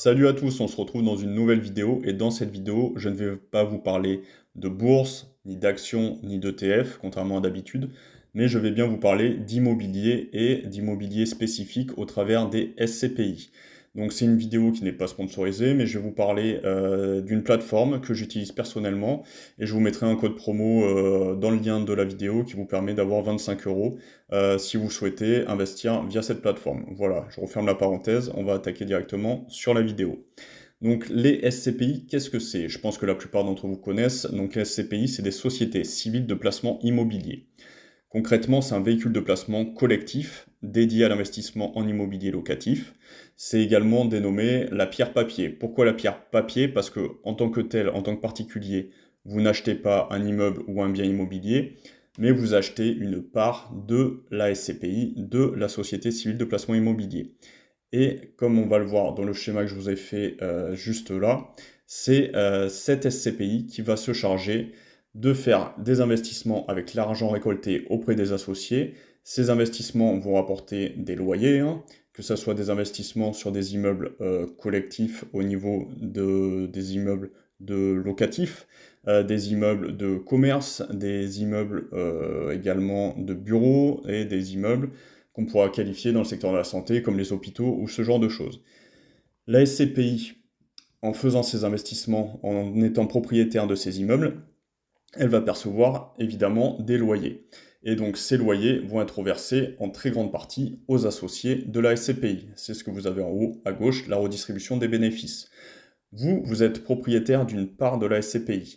Salut à tous, on se retrouve dans une nouvelle vidéo et dans cette vidéo, je ne vais pas vous parler de bourse, ni d'actions, ni d'ETF, contrairement à d'habitude, mais je vais bien vous parler d'immobilier et d'immobilier spécifique au travers des SCPI. Donc c'est une vidéo qui n'est pas sponsorisée, mais je vais vous parler d'une plateforme que j'utilise personnellement et je vous mettrai un code promo dans le lien de la vidéo qui vous permet d'avoir 25 euros si vous souhaitez investir via cette plateforme. Voilà, je referme la parenthèse, on va attaquer directement sur la vidéo. Donc les SCPI, qu'est-ce que c'est? Je pense que la plupart d'entre vous connaissent. Donc les SCPI, c'est des sociétés civiles de placement immobilier. Concrètement, c'est un véhicule de placement collectif dédié à l'investissement en immobilier locatif. C'est également dénommé la pierre papier. Pourquoi la pierre papier? Parce que en tant que tel, en tant que particulier, vous n'achetez pas un immeuble ou un bien immobilier, mais vous achetez une part de la SCPI, de la Société civile de placement immobilier. Et comme on va le voir dans le schéma que je vous ai fait juste là, c'est cette SCPI qui va se charger de faire des investissements avec l'argent récolté auprès des associés. Ces investissements vont apporter des loyers, hein, que ce soit des investissements sur des immeubles collectifs au niveau des immeubles locatifs, des immeubles de commerce, des immeubles également de bureaux et des immeubles qu'on pourra qualifier dans le secteur de la santé comme les hôpitaux ou ce genre de choses. La SCPI, en faisant ses investissements, en étant propriétaire de ces immeubles, elle va percevoir évidemment des loyers. Et donc ces loyers vont être versés en très grande partie aux associés de la SCPI. C'est ce que vous avez en haut à gauche, la redistribution des bénéfices. Vous êtes propriétaire d'une part de la SCPI.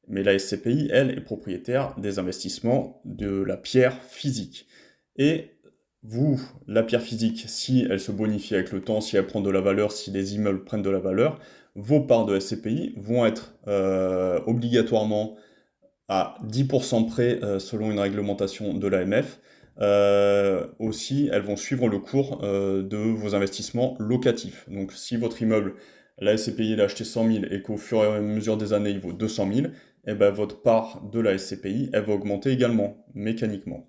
Mais la SCPI, elle, est propriétaire des investissements de la pierre physique. Et vous, la pierre physique, si elle se bonifie avec le temps, si elle prend de la valeur, si les immeubles prennent de la valeur, vos parts de SCPI vont être obligatoirement à 10% près selon une réglementation de l'AMF. Aussi, elles vont suivre le cours de vos investissements locatifs. Donc si votre immeuble, la SCPI l'a acheté 100 000 et qu'au fur et à mesure des années, il vaut 200 000, et ben votre part de la SCPI, elle va augmenter également, mécaniquement.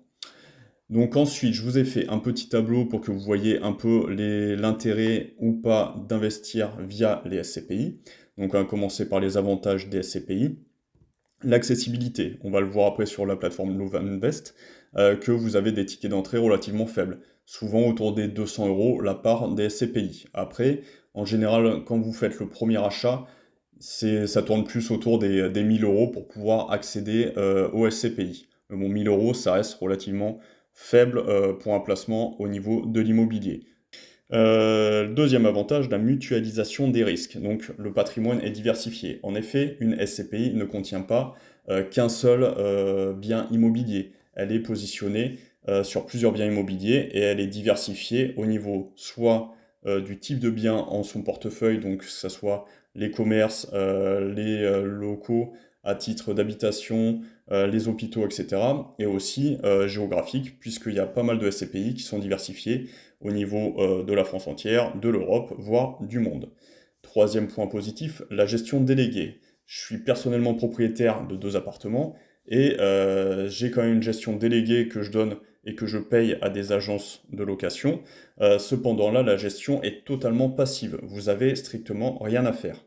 Donc ensuite, je vous ai fait un petit tableau pour que vous voyez un peu l'intérêt ou pas d'investir via les SCPI. Donc on va commencer par les avantages des SCPI. L'accessibilité, on va le voir après sur la plateforme Love Invest, que vous avez des tickets d'entrée relativement faibles, souvent autour des 200 euros la part des SCPI. Après, en général, quand vous faites le premier achat, ça tourne plus autour des 1000 euros pour pouvoir accéder au SCPI. Mais bon, 1000 euros, ça reste relativement faible pour un placement au niveau de l'immobilier. Le deuxième avantage, la mutualisation des risques. Donc le patrimoine est diversifié. En effet, une SCPI ne contient pas qu'un seul bien immobilier. Elle est positionnée sur plusieurs biens immobiliers et elle est diversifiée au niveau soit du type de bien en son portefeuille, donc que ce soit les commerces, les locaux à titre d'habitation, les hôpitaux, etc. Et aussi géographique, puisqu'il y a pas mal de SCPI qui sont diversifiés au niveau de la France entière, de l'Europe, voire du monde. Troisième point positif, la gestion déléguée. Je suis personnellement propriétaire de 2 appartements et j'ai quand même une gestion déléguée que je donne et que je paye à des agences de location. Cependant là, la gestion est totalement passive. Vous avez strictement rien à faire.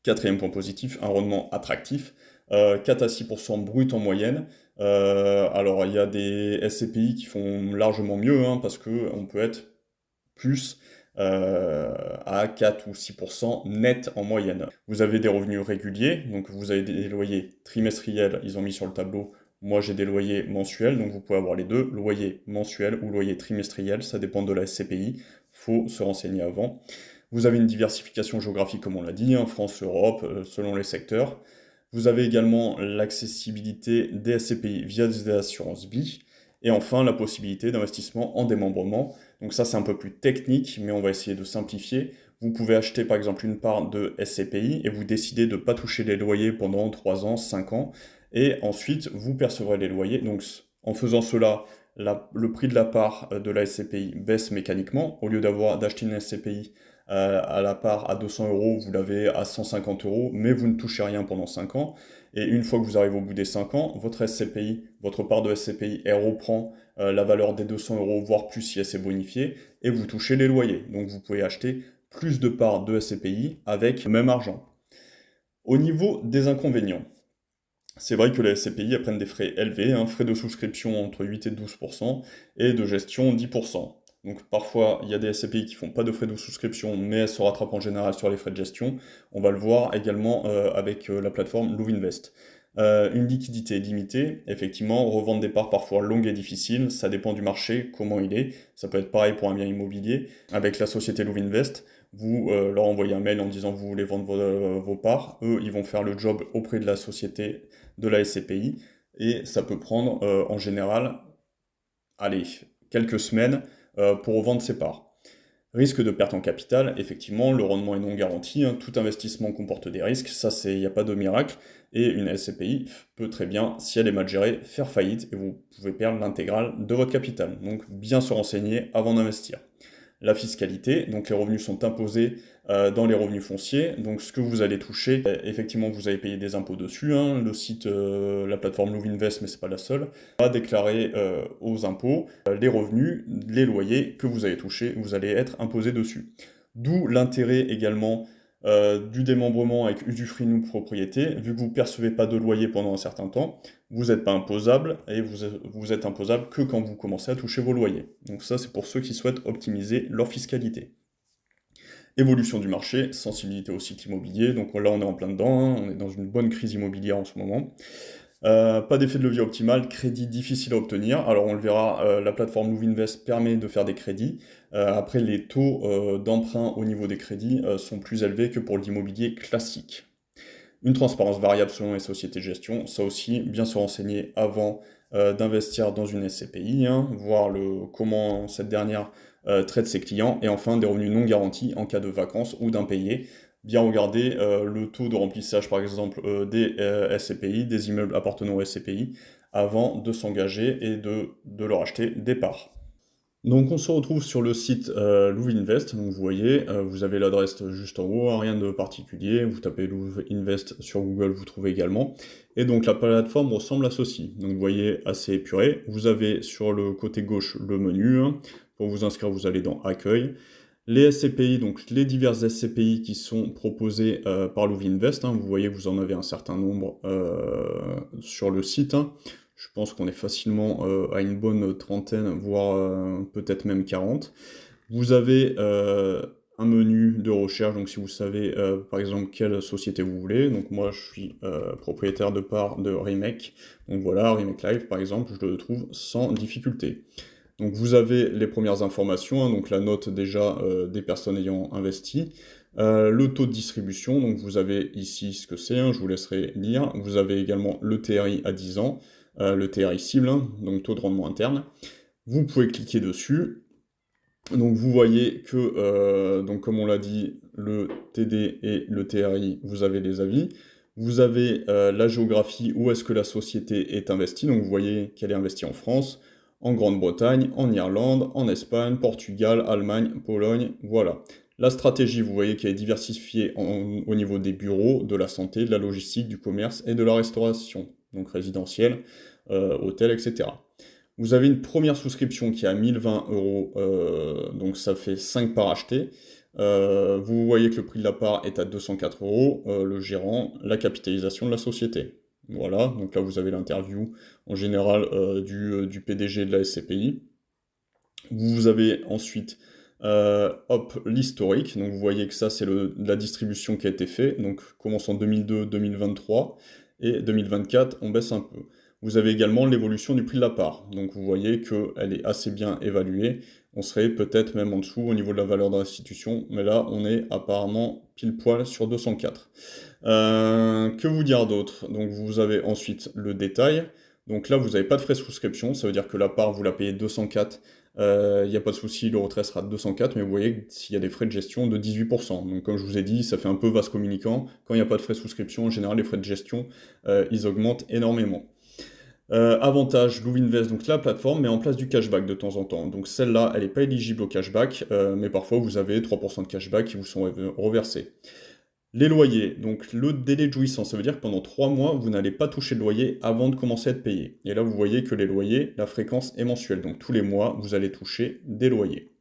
Quatrième point positif, un rendement attractif, 4 à 6% brut en moyenne. Alors il y a des SCPI qui font largement mieux, hein, parce qu'on peut être plus à 4 ou 6% net en moyenne. Vous avez des revenus réguliers, donc vous avez des loyers trimestriels, ils ont mis sur le tableau. Moi j'ai des loyers mensuels, donc vous pouvez avoir les deux, loyer mensuel ou loyer trimestriel, ça dépend de la SCPI, faut se renseigner avant. Vous avez une diversification géographique, comme on l'a dit, hein, France, Europe, selon les secteurs. Vous avez également l'accessibilité des SCPI via des assurances vie. Et enfin, la possibilité d'investissement en démembrement. Donc ça, c'est un peu plus technique, mais on va essayer de simplifier. Vous pouvez acheter par exemple une part de SCPI et vous décidez de ne pas toucher les loyers pendant 3 ans, 5 ans. Et ensuite, vous percevrez les loyers. Donc en faisant cela, le prix de la part de la SCPI baisse mécaniquement. Au lieu d'acheter une SCPI à la part à 200 euros, vous l'avez à 150 euros, mais vous ne touchez rien pendant 5 ans. Et une fois que vous arrivez au bout des 5 ans, votre SCPI, votre part de SCPI, elle reprend la valeur des 200 euros, voire plus si elle s'est bonifiée, et vous touchez les loyers. Donc vous pouvez acheter plus de parts de SCPI avec le même argent. Au niveau des inconvénients, c'est vrai que les SCPI elles prennent des frais élevés, frais de souscription entre 8 et 12% et de gestion 10%. Donc parfois, il y a des SCPI qui font pas de frais de souscription, mais elles se rattrapent en général sur les frais de gestion. On va le voir également avec la plateforme Louvinvest. Une liquidité limitée, effectivement, revendre des parts parfois longues et difficiles, ça dépend du marché, comment il est. Ça peut être pareil pour un bien immobilier. Avec la société Louvinvest, vous leur envoyez un mail en disant que vous voulez vendre vos parts. Eux, ils vont faire le job auprès de la société de la SCPI, et ça peut prendre en général, allez, quelques semaines pour vendre ses parts. Risque de perte en capital, effectivement, le rendement est non garanti, tout investissement comporte des risques, ça il n'y a pas de miracle, et une SCPI peut très bien, si elle est mal gérée, faire faillite, et vous pouvez perdre l'intégrale de votre capital. Donc bien se renseigner avant d'investir. La fiscalité, donc les revenus sont imposés dans les revenus fonciers, donc ce que vous allez toucher, effectivement vous allez payer des impôts dessus, le site, la plateforme Louvinvest, mais c'est pas la seule, va déclarer aux impôts les revenus, les loyers que vous allez toucher, vous allez être imposé dessus. D'où l'intérêt également du démembrement avec usufruit ou propriété, vu que vous ne percevez pas de loyer pendant un certain temps, vous n'êtes pas imposable, et vous êtes imposable que quand vous commencez à toucher vos loyers. Donc ça, c'est pour ceux qui souhaitent optimiser leur fiscalité. Évolution du marché, sensibilité au cycle immobilier, donc là on est en plein dedans, on est dans une bonne crise immobilière en ce moment. Pas d'effet de levier optimal, crédit difficile à obtenir. Alors on le verra, la plateforme Louvinvest permet de faire des crédits. Après, les taux d'emprunt au niveau des crédits sont plus élevés que pour l'immobilier classique. Une transparence variable selon les sociétés de gestion, ça aussi, bien se renseigner avant d'investir dans une SCPI, voir comment cette dernière traite ses clients, et enfin des revenus non garantis en cas de vacances ou d'impayés. Bien regarder le taux de remplissage par exemple des SCPI, des immeubles appartenant aux SCPI, avant de s'engager et de leur acheter des parts. Donc on se retrouve sur le site Louvinvest, donc vous voyez, vous avez l'adresse juste en haut, rien de particulier, vous tapez Louvinvest sur Google, vous trouvez également, et donc la plateforme ressemble à ceci, donc vous voyez, assez épuré, vous avez sur le côté gauche le menu, pour vous inscrire vous allez dans Accueil, les SCPI, donc les diverses SCPI qui sont proposées par Louvinvest, vous voyez que vous en avez un certain nombre sur le site, Je pense qu'on est facilement à une bonne trentaine, voire peut-être même 40. Vous avez un menu de recherche, donc si vous savez par exemple quelle société vous voulez. Donc moi je suis propriétaire de part de Remake. Donc voilà, Remake Live par exemple, je le trouve sans difficulté. Donc vous avez les premières informations, donc la note déjà des personnes ayant investi. Le taux de distribution, donc vous avez ici ce que c'est, je vous laisserai lire. Vous avez également le TRI à 10 ans, le TRI cible, donc taux de rendement interne. Vous pouvez cliquer dessus. Donc vous voyez que, donc comme on l'a dit, le TD et le TRI, vous avez les avis. Vous avez la géographie, où est-ce que la société est investie. Donc vous voyez qu'elle est investie en France, en Grande-Bretagne, en Irlande, en Espagne, Portugal, Allemagne, Pologne, voilà. La stratégie, vous voyez qu'elle est diversifiée au niveau des bureaux, de la santé, de la logistique, du commerce et de la restauration, donc résidentiel, hôtel, etc. Vous avez une première souscription qui est à 1020 euros, donc ça fait 5 parts achetées. Vous voyez que le prix de la part est à 204 euros, le gérant, la capitalisation de la société. Voilà, donc là vous avez l'interview en général du PDG de la SCPI. Vous avez ensuite l'historique, donc vous voyez que ça c'est la distribution qui a été faite, donc commence en 2002, 2023, et 2024 on baisse un peu. Vous avez également l'évolution du prix de la part, donc vous voyez qu'elle est assez bien évaluée, on serait peut-être même en dessous au niveau de la valeur de l'institution, mais là on est apparemment pile poil sur 204. Que vous dire d'autre? Donc vous avez ensuite le détail, donc là vous n'avez pas de frais de souscription, ça veut dire que la part vous la payez 204, il n'y a pas de souci, le retrait sera de 204, mais vous voyez s'il y a des frais de gestion de 18%. Donc comme je vous ai dit, ça fait un peu vase communicant. Quand il n'y a pas de frais de souscription, en général, les frais de gestion, ils augmentent énormément. Avantage, Louvinvest, donc la plateforme met en place du cashback de temps en temps. Donc celle-là, elle n'est pas éligible au cashback, mais parfois vous avez 3% de cashback qui vous sont reversés. Les loyers, donc le délai de jouissance, ça veut dire que pendant 3 mois, vous n'allez pas toucher de loyer avant de commencer à être payé. Et là, vous voyez que les loyers, la fréquence est mensuelle, donc tous les mois, vous allez toucher des loyers.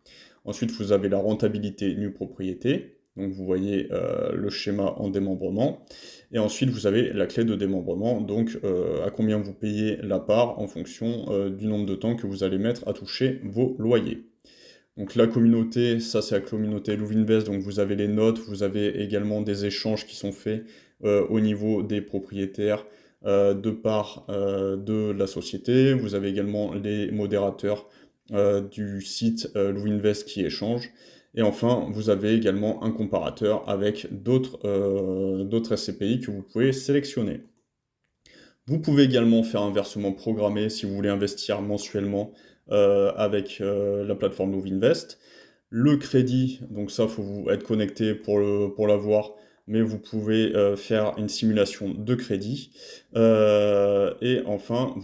Ensuite, vous avez la rentabilité nue propriété. Donc vous voyez le schéma en démembrement. Et ensuite, vous avez la clé de démembrement, donc à combien vous payez la part en fonction du nombre de temps que vous allez mettre à toucher vos loyers. Donc la communauté, ça c'est la communauté Lovinvest, donc vous avez les notes, vous avez également des échanges qui sont faits au niveau des propriétaires de part de la société. Vous avez également les modérateurs du site Lovinvest qui échangent. Et enfin, vous avez également un comparateur avec d'autres SCPI que vous pouvez sélectionner. Vous pouvez également faire un versement programmé si vous voulez investir mensuellement avec la plateforme Lovinvest. Le crédit, donc ça, il faut vous être connecté pour l'avoir, mais vous pouvez faire une simulation de crédit. Et enfin,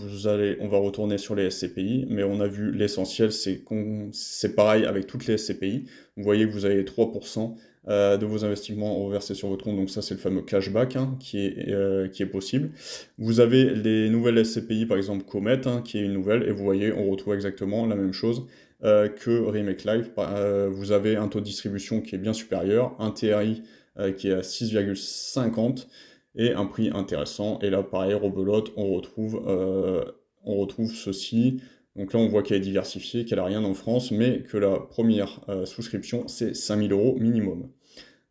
on va retourner sur les SCPI, mais on a vu l'essentiel, c'est pareil avec toutes les SCPI. Vous voyez que vous avez 3% de vos investissements reversés sur votre compte, donc ça c'est le fameux cashback qui est possible. Vous avez les nouvelles SCPI, par exemple Comet, qui est une nouvelle, et vous voyez, on retrouve exactement la même chose que Remake Live. Vous avez un taux de distribution qui est bien supérieur, un TRI qui est à 6,50 et un prix intéressant. Et là, pareil, rebelote, on retrouve ceci. Donc là, on voit qu'elle est diversifiée, qu'elle n'a rien en France, mais que la première souscription, c'est 5000 € minimum.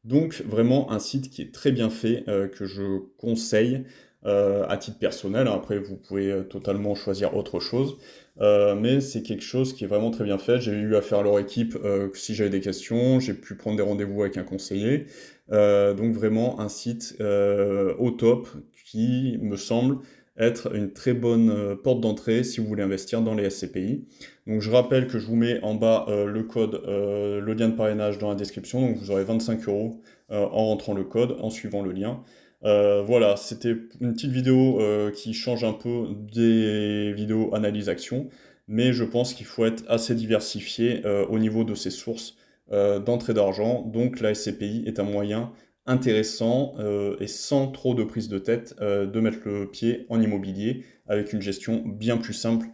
Donc vraiment un site qui est très bien fait, que je conseille à titre personnel. Après, vous pouvez totalement choisir autre chose, mais c'est quelque chose qui est vraiment très bien fait. J'ai eu affaire à leur équipe si j'avais des questions, j'ai pu prendre des rendez-vous avec un conseiller. Donc vraiment un site au top qui me semble être une très bonne porte d'entrée si vous voulez investir dans les SCPI. Donc je rappelle que je vous mets en bas le lien de parrainage dans la description, donc vous aurez 25 € en rentrant le code, en suivant le lien. Voilà, c'était une petite vidéo qui change un peu des vidéos analyse action, mais je pense qu'il faut être assez diversifié au niveau de ses sources d'entrée d'argent, donc la SCPI est un moyen intéressant et sans trop de prise de tête de mettre le pied en immobilier avec une gestion bien plus simple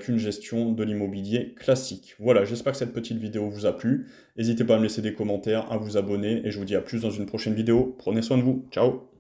qu'une gestion de l'immobilier classique. Voilà, j'espère que cette petite vidéo vous a plu. N'hésitez pas à me laisser des commentaires, à vous abonner, et je vous dis à plus dans une prochaine vidéo. Prenez soin de vous, ciao!